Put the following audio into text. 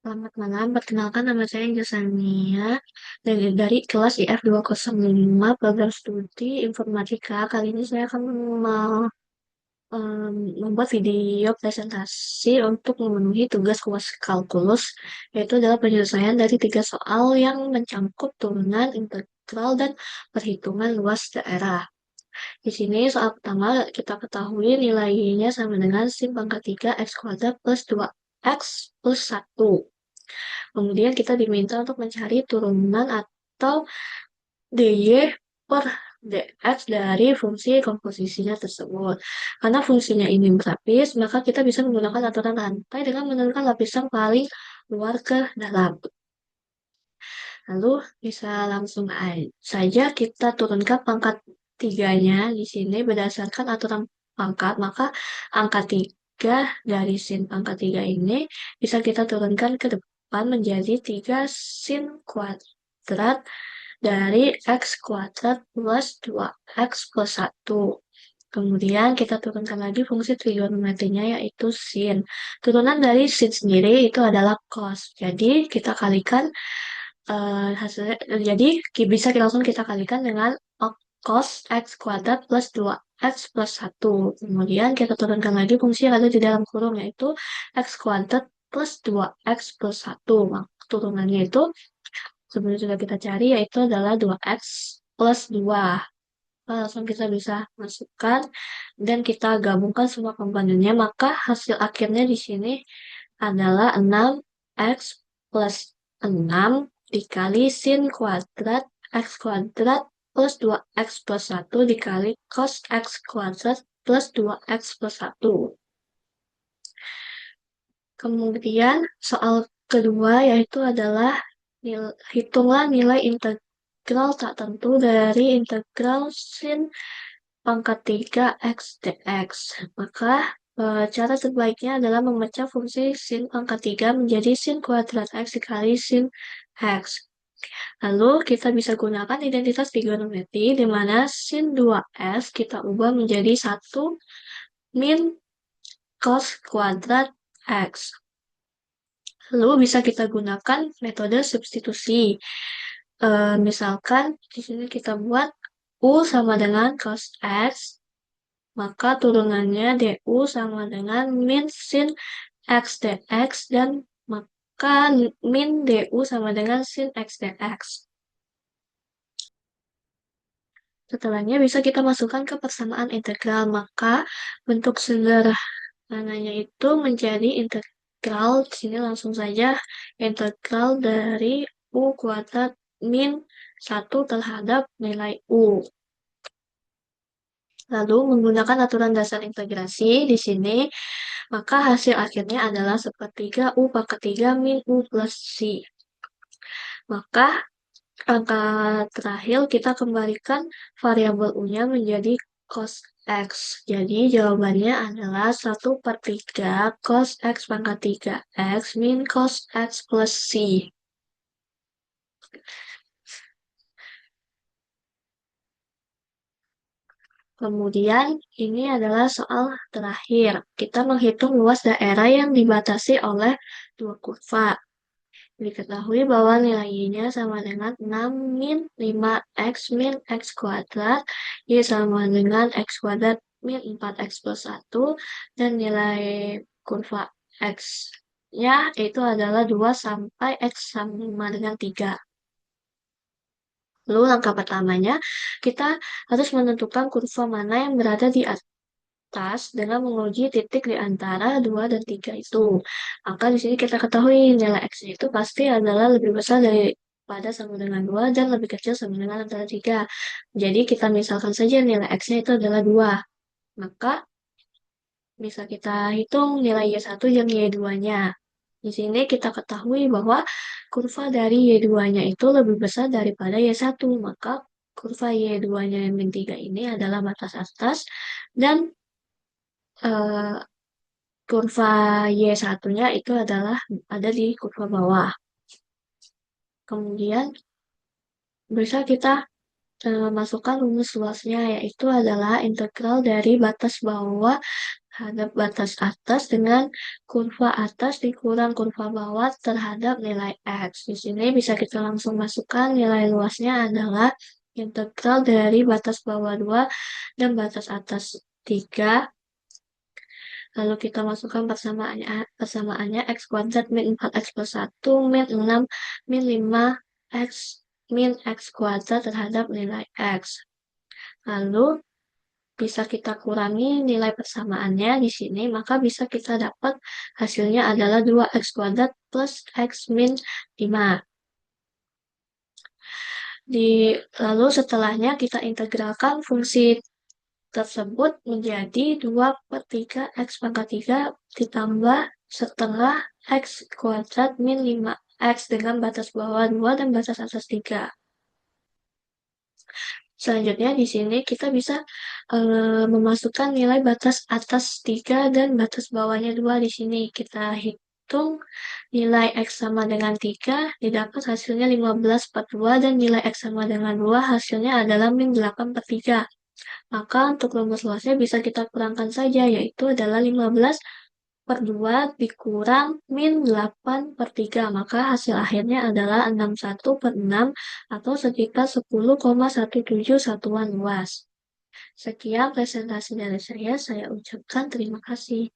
Selamat malam, perkenalkan nama saya Jusania dari kelas IF 205 Program Studi Informatika. Kali ini saya akan membuat video presentasi untuk memenuhi tugas kuas kalkulus, yaitu adalah penyelesaian dari 3 soal yang mencangkup turunan, integral, dan perhitungan luas daerah. Di sini soal pertama kita ketahui nilai y-nya sama dengan sin pangkat 3 x kuadrat plus 2x plus 1. Kemudian kita diminta untuk mencari turunan atau dy per dx dari fungsi komposisinya tersebut. Karena fungsinya ini berlapis, maka kita bisa menggunakan aturan rantai dengan menurunkan lapisan paling luar ke dalam. Lalu bisa langsung saja kita turunkan pangkat tiganya di sini berdasarkan aturan pangkat, maka angka 3 dari sin pangkat 3 ini bisa kita turunkan ke depan menjadi 3 sin kuadrat dari x kuadrat plus 2x plus 1. Kemudian kita turunkan lagi fungsi trigonometrinya yaitu sin. Turunan dari sin sendiri itu adalah cos. Jadi kita kalikan hasilnya, jadi bisa langsung kita kalikan dengan cos x kuadrat plus 2x plus 1. Kemudian kita turunkan lagi fungsi yang ada di dalam kurung yaitu x kuadrat plus 2x plus 1. Turunannya itu sebenarnya sudah kita cari yaitu adalah 2x plus 2. Langsung kita bisa masukkan dan kita gabungkan semua komponennya, maka hasil akhirnya di sini adalah 6x plus 6 dikali sin kuadrat x kuadrat plus 2x plus 1 dikali cos x kuadrat plus 2x plus 1. Kemudian soal kedua yaitu adalah hitunglah nilai integral tak tentu dari integral sin pangkat 3 x dx. Maka cara terbaiknya adalah memecah fungsi sin pangkat 3 menjadi sin kuadrat x dikali sin x. Lalu kita bisa gunakan identitas trigonometri di mana sin 2s kita ubah menjadi 1 min cos kuadrat x. Lalu bisa kita gunakan metode substitusi. Misalkan di sini kita buat U sama dengan cos x, maka turunannya du sama dengan min sin x dx dan maka min du sama dengan sin x dx. Setelahnya bisa kita masukkan ke persamaan integral, maka bentuk sederhananya itu menjadi integral. Di sini langsung saja integral dari u kuadrat min 1 terhadap nilai u. Lalu menggunakan aturan dasar integrasi di sini, maka hasil akhirnya adalah sepertiga u pangkat 3 min u plus c. Maka angka terakhir kita kembalikan variabel u-nya menjadi cos x. Jadi jawabannya adalah 1/3 cos x pangkat 3x min cos x plus c. Kemudian ini adalah soal terakhir. Kita menghitung luas daerah yang dibatasi oleh dua kurva. Diketahui bahwa nilai y-nya sama dengan 6 min 5x min x kuadrat, y sama dengan x kuadrat min 4x plus 1, dan nilai kurva x-nya itu adalah 2 sampai x sama dengan 3. Lalu langkah pertamanya, kita harus menentukan kurva mana yang berada di atas dengan menguji titik di antara 2 dan 3 itu. Maka di sini kita ketahui nilai X itu pasti adalah lebih besar daripada sama dengan 2 dan lebih kecil sama dengan antara 3. Jadi kita misalkan saja nilai X-nya itu adalah 2. Maka bisa kita hitung nilai Y1 dan Y2-nya. Di sini kita ketahui bahwa kurva dari Y2-nya itu lebih besar daripada Y1. Maka kurva Y2-nya yang min 3 ini adalah batas atas dan eh, kurva Y1-nya itu adalah ada di kurva bawah. Kemudian bisa kita masukkan rumus luasnya, yaitu adalah integral dari batas bawah terhadap batas atas dengan kurva atas dikurang kurva bawah terhadap nilai X. Di sini bisa kita langsung masukkan nilai luasnya adalah integral dari batas bawah 2 dan batas atas 3. Lalu kita masukkan persamaannya X kuadrat min 4X plus 1 min 6 min 5X min X kuadrat terhadap nilai X. Lalu bisa kita kurangi nilai persamaannya di sini, maka bisa kita dapat hasilnya adalah 2X kuadrat plus X min 5. Lalu setelahnya kita integralkan fungsi tersebut menjadi 2 per 3 X pangkat 3 ditambah setengah X kuadrat min 5X dengan batas bawah 2 dan batas atas 3. Selanjutnya di sini kita bisa memasukkan nilai batas atas 3 dan batas bawahnya 2 di sini. Kita hitung nilai X sama dengan 3, didapat hasilnya 15 per 2 dan nilai X sama dengan 2 hasilnya adalah min 8 per 3. Maka untuk rumus luasnya bisa kita kurangkan saja, yaitu adalah 15 per 2 dikurang min 8 per 3. Maka hasil akhirnya adalah 61 per 6 atau sekitar 10,17 satuan luas. Sekian presentasi dari saya ucapkan terima kasih.